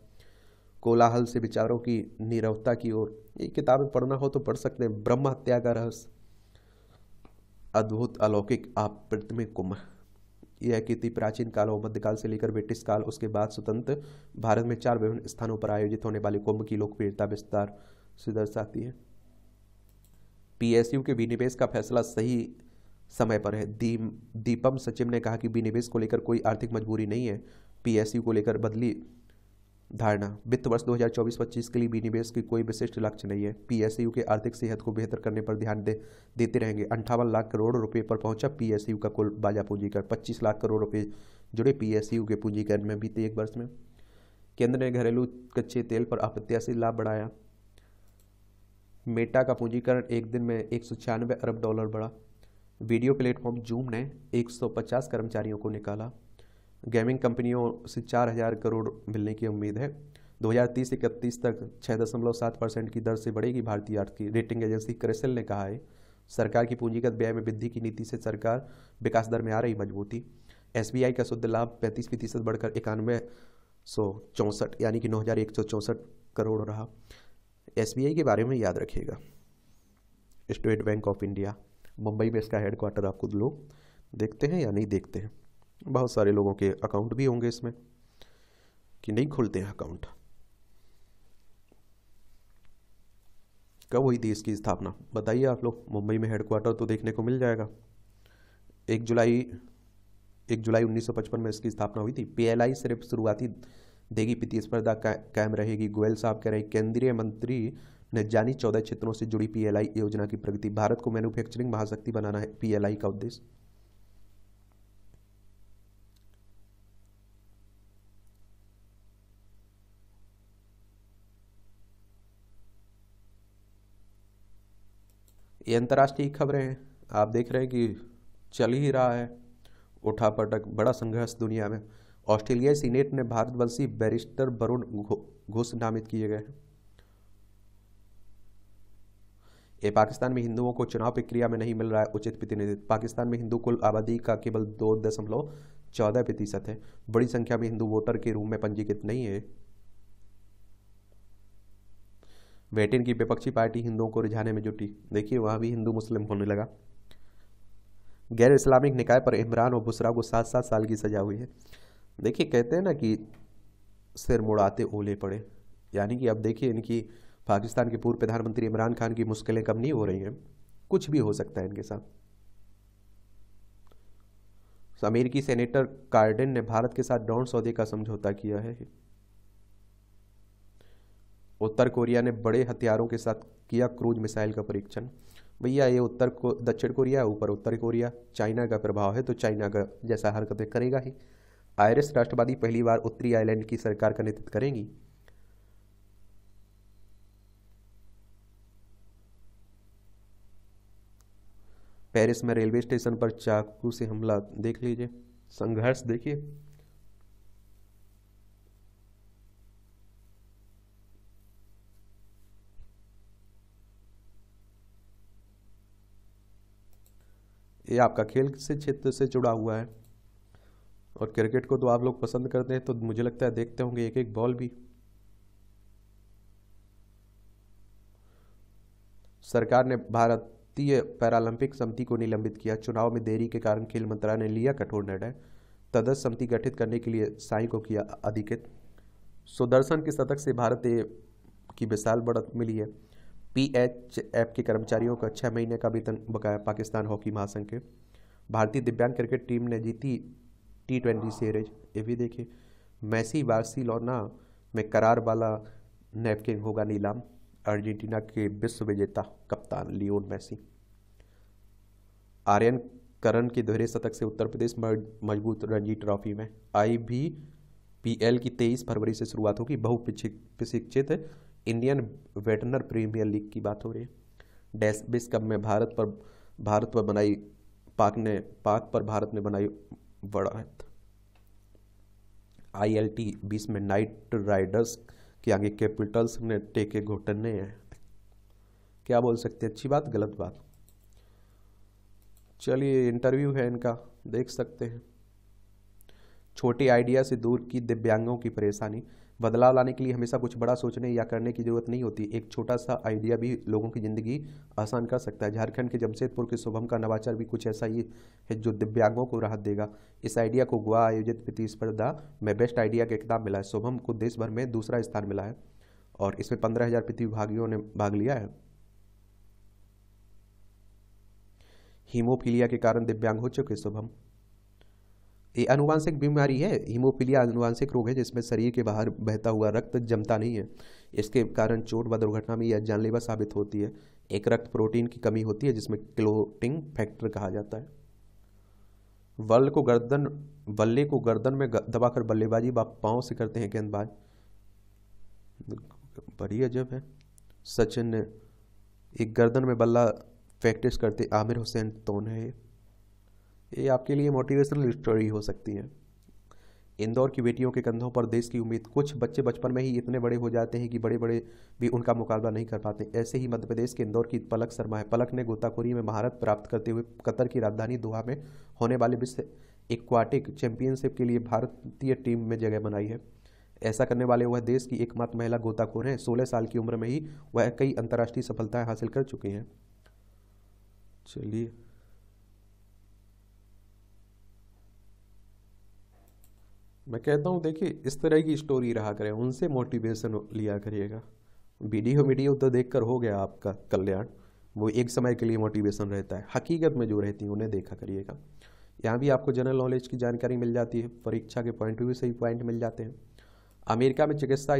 कोलाहल से विचारों की नीरवता की ओर। ये किताबें पढ़ना हो तो पढ़ सकते हैं। ब्रह्म हत्या का रहस्य, अद्भुत अलौकिक अप्रतिम कुंभ। यह कीर्ति प्राचीन काल और मध्यकाल से लेकर ब्रिटिश काल उसके बाद स्वतंत्र भारत में 4 विभिन्न स्थानों पर आयोजित होने वाले कुंभ की लोकप्रियता विस्तार से दर्शाती है। पीएसयू के विनिवेश का फैसला सही समय पर है। दीपम सचिव ने कहा कि विनिवेश को लेकर कोई आर्थिक मजबूरी नहीं है। पीएसयू को लेकर बदली धारणा। वित्त वर्ष 2024-25 के लिए विनिवेश की कोई विशिष्ट लक्ष्य नहीं है। पीएसयू के आर्थिक सेहत को बेहतर करने पर ध्यान देते रहेंगे। 58 लाख करोड़ रुपए पर पहुंचा पीएसयू का कुल बाजार पूंजीकरण। 25 लाख करोड़ रुपए जुड़े पीएसयू के पूंजीकरण में बीते एक वर्ष में। केंद्र ने घरेलू कच्चे तेल पर अप्रत्याशित लाभ बढ़ाया। मेटा का पूंजीकरण एक दिन में 196 अरब डॉलर बढ़ा। वीडियो प्लेटफॉर्म जूम ने 150 कर्मचारियों को निकाला। गेमिंग कंपनियों से 4000 करोड़ मिलने की उम्मीद है। 2030-31 तक 6.7% की दर से बढ़ेगी भारतीय अर्थव्यवस्था। रेटिंग एजेंसी क्रिसिल ने कहा है सरकार की पूंजीगत व्यय में वृद्धि की नीति से सरकार विकास दर में आ रही मजबूती। एसबीआई का शुद्ध लाभ 35% बढ़कर 9164 यानी कि 9164 करोड़ रहा। एसबीआई के बारे में याद रखिएगा, state bank of India. Mumbai में इसका हेडक्वार्टर आपको लोग देखते हैं या नहीं देखते हैं। बहुत सारे लोगों के अकाउंट भी होंगे इसमें कि नहीं खुलते हैं अकाउंट। कब हुई थी इसकी स्थापना बताइए आप लोग। मुंबई में हेडक्वार्टर तो देखने को मिल जाएगा। 1 जुलाई 1955 में इसकी स्थापना हुई थी। पीएलआई सिर्फ शुरुआती देगी, प्रतिस्पर्धा कायम रहेगी। गोयल साहब कह रहे केंद्रीय मंत्री ने जानी 14 क्षेत्रों से जुड़ी पीएलआई योजना की प्रगति। भारत को मैन्युफैक्चरिंग महाशक्ति बनाना है पीएलआई का उद्देश्य। ये अंतर्राष्ट्रीय खबरें हैं, आप देख रहे हैं कि चल ही रहा है उठापटक, बड़ा संघर्ष दुनिया में। ऑस्ट्रेलियाई सीनेट ने भारतवंशी बैरिस्टर वरुण घोष नामित किए गए हैं। ये पाकिस्तान में हिंदुओं को चुनाव प्रक्रिया में नहीं मिल रहा है उचित प्रतिनिधित्व। पाकिस्तान में हिंदू कुल आबादी का केवल 2.14% है। बड़ी संख्या में हिंदू वोटर के रूप में पंजीकृत नहीं है। ब्रिटेन की विपक्षी पार्टी हिंदुओं को रिझाने में जुटी। देखिए वहां भी हिंदू मुस्लिम होने लगा। गैर इस्लामिक निकाय पर इमरान और बुशरा को 7-7 साल की सजा हुई है। देखिए कहते हैं ना कि सिर मुड़ाते ओले पड़े, यानी कि अब देखिए इनकी पाकिस्तान के पूर्व प्रधानमंत्री इमरान खान की मुश्किलें कम नहीं हो रही हैं। कुछ भी हो सकता है इनके साथ। अमेरिकी सेनेटर कार्डिन ने भारत के साथ ड्रोन सौदे का समझौता किया है। उत्तर कोरिया ने बड़े हथियारों के साथ किया क्रूज मिसाइल का परीक्षण। भैया ये दक्षिण कोरिया, ऊपर उत्तर कोरिया। चाइना का प्रभाव है तो चाइना का जैसा हरकतें करेगा ही। आयरिश राष्ट्रवादी पहली बार उत्तरी आयरलैंड की सरकार का नेतृत्व करेंगी। पेरिस में रेलवे स्टेशन पर चाकू से हमला, देख लीजिए संघर्ष। देखिए ये आपका खेल से क्षेत्र से जुड़ा हुआ है। और क्रिकेट को तो आप लोग पसंद करते हैं, तो मुझे लगता है देखते होंगे एक एक बॉल भी। सरकार ने भारतीय पैरालंपिक समिति को निलंबित किया। चुनाव में देरी के कारण खेल मंत्रालय ने लिया कठोर निर्णय। तदस्थ समिति गठित करने के लिए साई को किया अधिकृत। सुदर्शन के शतक से भारत की विशाल बढ़त मिली है। PHF के कर्मचारियों का 6 महीने का वेतन बकाया। पाकिस्तान हॉकी महासंघ के भारतीय दिव्यांग क्रिकेट टीम ने जीती T20 सीरीज। ये भी देखिए, मेसी बार्सिलोना में करार वाला नैपकिन होगा नीलाम। अर्जेंटीना के विश्व विजेता कप्तान लियोन मेसी। आर्यन करन के दोहरे शतक से उत्तर प्रदेश मजबूत रणजी ट्रॉफी में। IBPL की 23 फरवरी से शुरुआत होगी। बहुप्रशिक्षित इंडियन वेटरनरी प्रीमियर लीग की बात हो रही है। डेविस कप में पाक पर भारत ने बनाई बढ़त। ILT 20 में नाइट राइडर्स के आगे कैपिटल्स ने टेके घुटने हैं। क्या बोल सकते हैं, अच्छी बात गलत बात। चलिए, इंटरव्यू है इनका, देख सकते हैं। छोटे आइडिया से दूर की दिव्यांगों की परेशानी। बदलाव लाने के लिए हमेशा कुछ बड़ा सोचने या करने की जरूरत नहीं होती। एक छोटा सा आइडिया भी लोगों की जिंदगी आसान कर सकता है। झारखंड के जमशेदपुर के शुभम का नवाचार भी कुछ ऐसा ही है जो दिव्यांगों को राहत देगा। इस आइडिया को गोवा आयोजित प्रतिस्पर्धा में बेस्ट आइडिया का खिताब मिला है। शुभम को देश भर में दूसरा स्थान मिला है और इसमें 15,000 प्रतिभागियों ने भाग लिया है। हीमोफीलिया के कारण दिव्यांग हो चुके शुभम। ये आनुवांशिक बीमारी है। हीमोफीलिया आनुवांशिक रोग है जिसमें शरीर के बाहर बहता हुआ रक्त जमता नहीं है। इसके कारण चोट व दुर्घटना में यह जानलेवा साबित होती है। एक रक्त प्रोटीन की कमी होती है जिसमें क्लोटिंग फैक्टर कहा जाता है। बल्ले को गर्दन में दबाकर बल्लेबाजी पांव से करते हैं गेंदबाज। बड़ी अजब है। सचिन ने एक गर्दन में बल्ला प्रैक्टिस करते आमिर हुसैन तोन है। ये आपके लिए मोटिवेशनल स्टोरी हो सकती है। इंदौर की बेटियों के कंधों पर देश की उम्मीद। कुछ बच्चे बचपन में ही इतने बड़े हो जाते हैं कि बड़े बड़े भी उनका मुकाबला नहीं कर पाते। ऐसे ही मध्य प्रदेश के इंदौर की पलक शर्मा है। पलक ने गोताखोरी में महारत प्राप्त करते हुए कतर की राजधानी दोहा में होने वाले विश्व एक्वाटिक चैंपियनशिप के लिए भारतीय टीम में जगह बनाई है। ऐसा करने वाले वह देश की एकमात्र महिला गोताखोर हैं। 16 साल की उम्र में ही वह कई अंतर्राष्ट्रीय सफलताएं हासिल कर चुकी हैं। चलिए, मैं कहता हूँ देखिए, इस तरह की स्टोरी रहा करें, उनसे मोटिवेशन लिया करिएगा। वीडियो तो देखकर हो गया आपका कल्याण, वो एक समय के लिए मोटिवेशन रहता है। हकीकत में जो रहती है उन्हें देखा करिएगा। यहाँ भी आपको जनरल नॉलेज की जानकारी मिल जाती है, परीक्षा के पॉइंट ऑफ व्यू से ही पॉइंट मिल जाते हैं। अमेरिका में चिकित्सा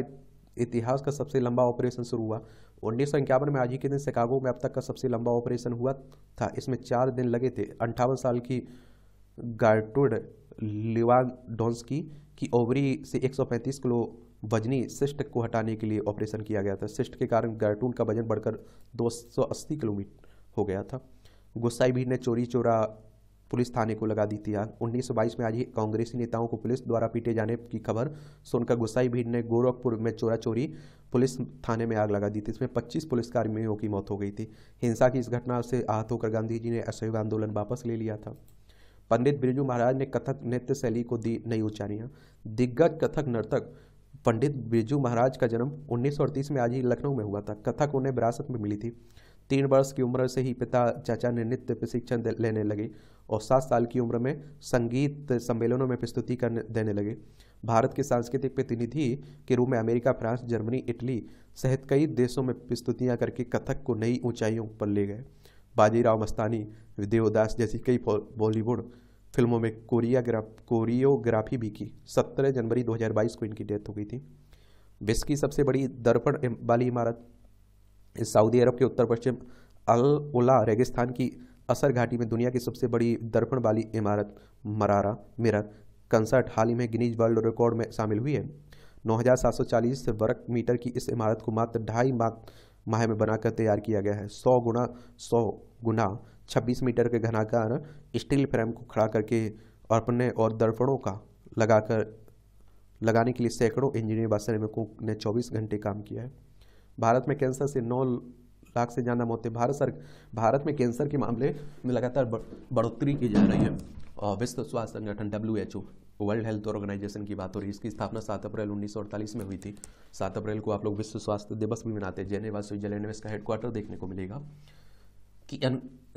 इतिहास का सबसे लंबा ऑपरेशन शुरू हुआ 1951 में। आज ही के दिन शिकागो में अब तक का सबसे लंबा ऑपरेशन हुआ था। इसमें 4 दिन लगे थे। 58 साल की गार्टुड लिवानडोंस्की की ओवरी से 135 किलो वजनी सिस्ट को हटाने के लिए ऑपरेशन किया गया था। सिस्ट के कारण गार्टून का वजन बढ़कर 280 किलो हो गया था। गुस्साई भीड़ ने चोरी चोरा पुलिस थाने को लगा दी थी आग। 1922 में आज ही कांग्रेसी नेताओं को पुलिस द्वारा पीटे जाने की खबर सुनकर गुस्साई भीड़ ने गोरखपुर में चोरा चोरी पुलिस थाने में आग लगा दी थी। इसमें 25 पुलिसकर्मियों की मौत हो गई थी। हिंसा की इस घटना से आहत होकर गांधी जी ने असहयोग आंदोलन वापस ले लिया था। पंडित बिरजू महाराज ने कथक नृत्य शैली को दी नई ऊंचाइयाँ। दिग्गज कथक नर्तक पंडित बिरजू महाराज का जन्म 1938 में आज ही लखनऊ में हुआ था। कथक उन्हें विरासत में मिली थी। 3 वर्ष की उम्र से ही पिता चाचा ने नृत्य प्रशिक्षण लेने लगे और 7 साल की उम्र में संगीत सम्मेलनों में प्रस्तुति देने लगे। भारत के सांस्कृतिक प्रतिनिधि के रूप में अमेरिका, फ्रांस, जर्मनी, इटली सहित कई देशों में प्रस्तुतियां करके कथक को नई ऊंचाइयों पर ले गए। बाजीराव मस्तानी, देवदास जैसी कई बॉलीवुड फिल्मों में कोरियोग्राफी भी की। 17 जनवरी 2022 को इनकी डेथ हो गई थी। विश्व की सबसे बड़ी दर्पण वाली इमारत सऊदी अरब के उत्तर पश्चिम अल उला रेगिस्तान की असर घाटी में दुनिया की सबसे बड़ी दर्पण वाली इमारत मिरर कंसर्ट हाल ही में गिनीज वर्ल्ड रिकॉर्ड में शामिल हुई है। 9,740 वर्ग मीटर की इस इमारत को मात्र 2.5 माह में बनाकर तैयार किया गया है। 100 गुना 26 मीटर के घनाकार स्टील फ्रेम को खड़ा करके और दर्पणों का लगाने के लिए सैकड़ों इंजीनियर व श्रमिकों ने 24 घंटे काम किया है। भारत में कैंसर से 9 लाख से ज़्यादा मौतें। भारत में कैंसर के मामले में लगातार बढ़ोतरी की जा रही है। और विश्व स्वास्थ्य संगठन WHO, वर्ल्ड हेल्थ ऑर्गेनाइजेशन की बात हो रही है। इसकी स्थापना 7 अप्रैल 1948 में हुई थी। 7 अप्रैल को आप लोग विश्व स्वास्थ्य दिवस भी मनाते हैं। जेनेवा स्विट्जरलैंड में इसका हेडक्वार्टर देखने को मिलेगा। कि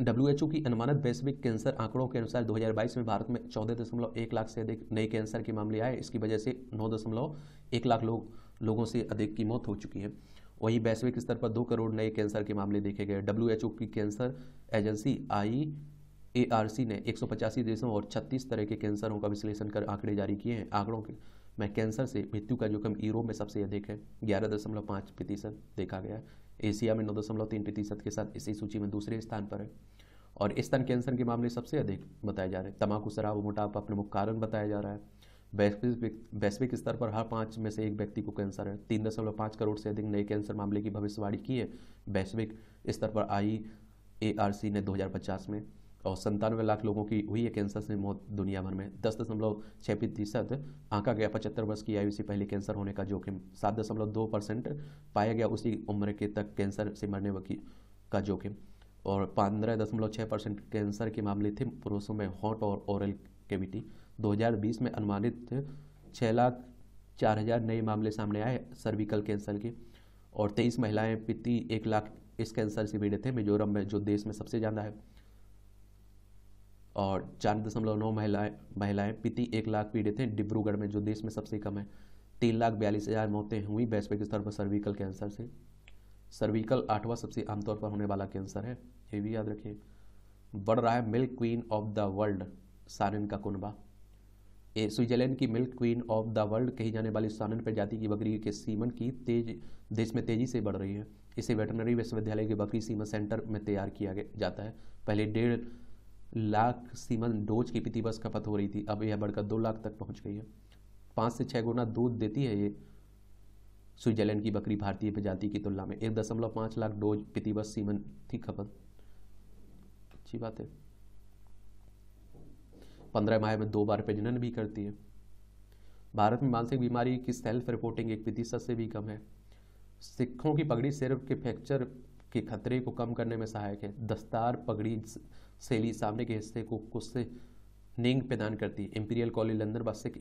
WHO की अनुमानित वैश्विक कैंसर आंकड़ों के अनुसार 2022 में भारत में 14.1 लाख से अधिक नए कैंसर के मामले आए। इसकी वजह से 9.1 लाख लोगों से अधिक की मौत हो चुकी है। वहीं वैश्विक स्तर पर 2 करोड़ नए कैंसर के मामले देखे गए। WHO की कैंसर एजेंसी IARC ने 185 देशों और 36 तरह के कैंसरों का विश्लेषण कर आंकड़े जारी किए हैं। आंकड़ों में कैंसर से मृत्यु का जोखिम यूरोप में सबसे अधिक है, 11.5% देखा गया है। एशिया में 9.3% के साथ इसी सूची में दूसरे स्थान पर है। और स्तन कैंसर के मामले सबसे अधिक बताए जा रहे हैं। तंबाकू, शराब, मोटापा प्रमुख कारण बताया जा रहा है। वैश्विक स्तर पर हर 5 में से 1 व्यक्ति को कैंसर है। 3.5 करोड़ से अधिक नए कैंसर मामले की भविष्यवाणी की है वैश्विक स्तर पर IARC ने 2050 में। और 97 लाख लोगों की हुई है कैंसर से मौत दुनिया भर में। 10.6% आंका गया 75 वर्ष की आयु से पहले कैंसर होने का जोखिम। 7.2% पाया गया उसी उम्र के तक कैंसर से मरने का जोखिम। और 15.6% कैंसर के मामले थे पुरुषों में हॉट और ओरल कैविटी। 2020 में अनुमानित 6,04,000 नए मामले सामने आए सर्विकल कैंसर के। और 23 महिलाएं प्रति 1 लाख इस कैंसर से पीड़ित थे मिजोरम में, जो देश में सबसे ज़्यादा है। और 4.9 महिलाएं प्रति 1 लाख पीड़ित हैं डिब्रूगढ़ में, जो देश में सबसे कम है। 3,42,000 मौतें हुई वैश्विक स्तर पर सर्विकल कैंसर से। सर्विकल 8वां सबसे आमतौर पर होने वाला कैंसर है, ये भी याद रखिए। बढ़ रहा है milk queen of the world Saanen का कुनबा। स्विट्जरलैंड की milk queen of the world कही जाने वाली सानन प्रजाति की बकरी के सीमन की देश में तेजी से बढ़ रही है। इसे वेटरनरी विश्वविद्यालय के बकरी सीमन सेंटर में तैयार किया जाता है। पहले 1.5 लाख सीमन डोज की प्रति वर्ष खपत हो रही थी, अब यह बढ़कर 2 लाख तक पहुंच गई है। 5 से 6 गुना दूध देती है ये स्विट्जरलैंड की बकरी भारतीय प्रजाति की तुलना में। 1.5 लाख डोज प्रति वर्ष सीमन थी खपत, अच्छी बात है। 15 माह में 2 बार प्रजनन भी करती है। भारत में मानसिक बीमारी की सेल्फ रिपोर्टिंग 1% से भी कम है। सिखों की पगड़ी सिर के फ्रैक्चर के खतरे को कम करने में सहायक है। दस्तार पगड़ी शैली सामने के हिस्से को कुशनिंग प्रदान करती है। इंपीरियल कॉलेज लंदन व सिख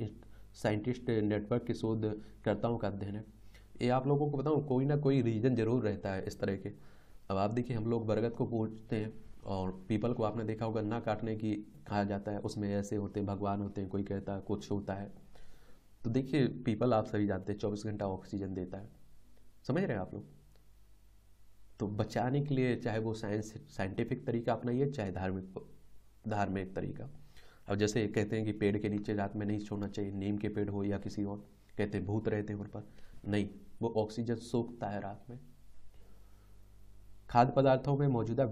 साइंटिस्ट नेटवर्क के शोधकर्ताओं का अध्ययन है। ये आप लोगों को बताऊं, कोई ना कोई रीजन जरूर रहता है इस तरह के। अब आप देखिए, हम लोग बरगद को पूजते हैं और पीपल को आपने देखा होगा गन्ना काटने की कहा जाता है, उसमें ऐसे होते हैं, भगवान होते हैं, कोई कहता है कुछ होता है। तो देखिए, पीपल आप सभी जानते हैं 24 घंटा ऑक्सीजन देता है, समझ रहे हैं आप लोग। तो बचाने के लिए चाहे वो साइंटिफिक तरीका अपनाइए, चाहे धार्मिक तरीका। अब जैसे कहते हैं कि पेड़ के नीचे रात में नहीं सोना चाहिए, नीम के पेड़ हो या किसी और, कहते हैं भूत रहते हैं उन पर, नहीं, वो ऑक्सीजन सोखता है रात में। खाद्य पदार्थों में मौजूदा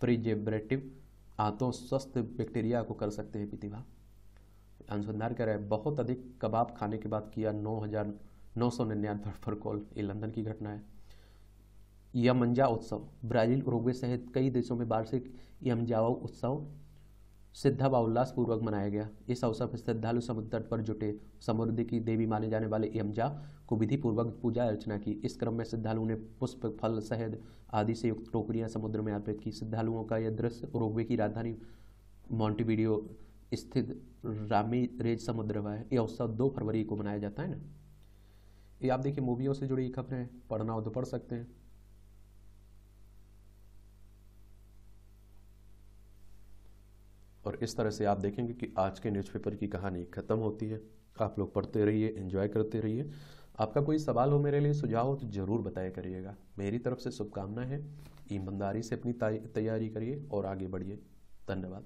प्रिजर्वेटिव आंतों स्वस्थ बैक्टीरिया को कर सकते हैं प्रतिभा। अनुसंधान कर रहा है। बहुत अधिक कबाब खाने के बाद किया 9,999 पर कॉल, ये लंदन की घटना है। यमंजा उत्सव ब्राजील, उरुग्वे सहित कई देशों में वार्षिक यमजावा उत्सव श्रद्धा व उल्लास पूर्वक मनाया गया। इस अवसर पर श्रद्धालु समुद्र तट पर जुटे। समृद्धि की देवी माने जाने वाले यमजा को विधि पूर्वक पूजा अर्चना की। इस क्रम में श्रद्धालुओं ने पुष्प, फल, शहद आदि से युक्त टोकरियां समुद्र में अर्पित की। श्रद्धालुओं का यह दृश्य उरुग्वे की राजधानी मॉन्टेविडियो स्थित रामीरेज समुद्र है। यह उत्सव 2 फरवरी को मनाया जाता है ना। ये आप देखिए, मूवियों से जुड़ी खबरें पढ़ना हो तो पढ़ सकते हैं। और इस तरह से आप देखेंगे कि आज के न्यूज़पेपर की कहानी खत्म होती है। आप लोग पढ़ते रहिए, एंजॉय करते रहिए। आपका कोई सवाल हो मेरे लिए, सुझाव हो तो जरूर बताया करिएगा। मेरी तरफ से शुभकामनाएं हैं। ईमानदारी से अपनी तैयारी करिए और आगे बढ़िए। धन्यवाद।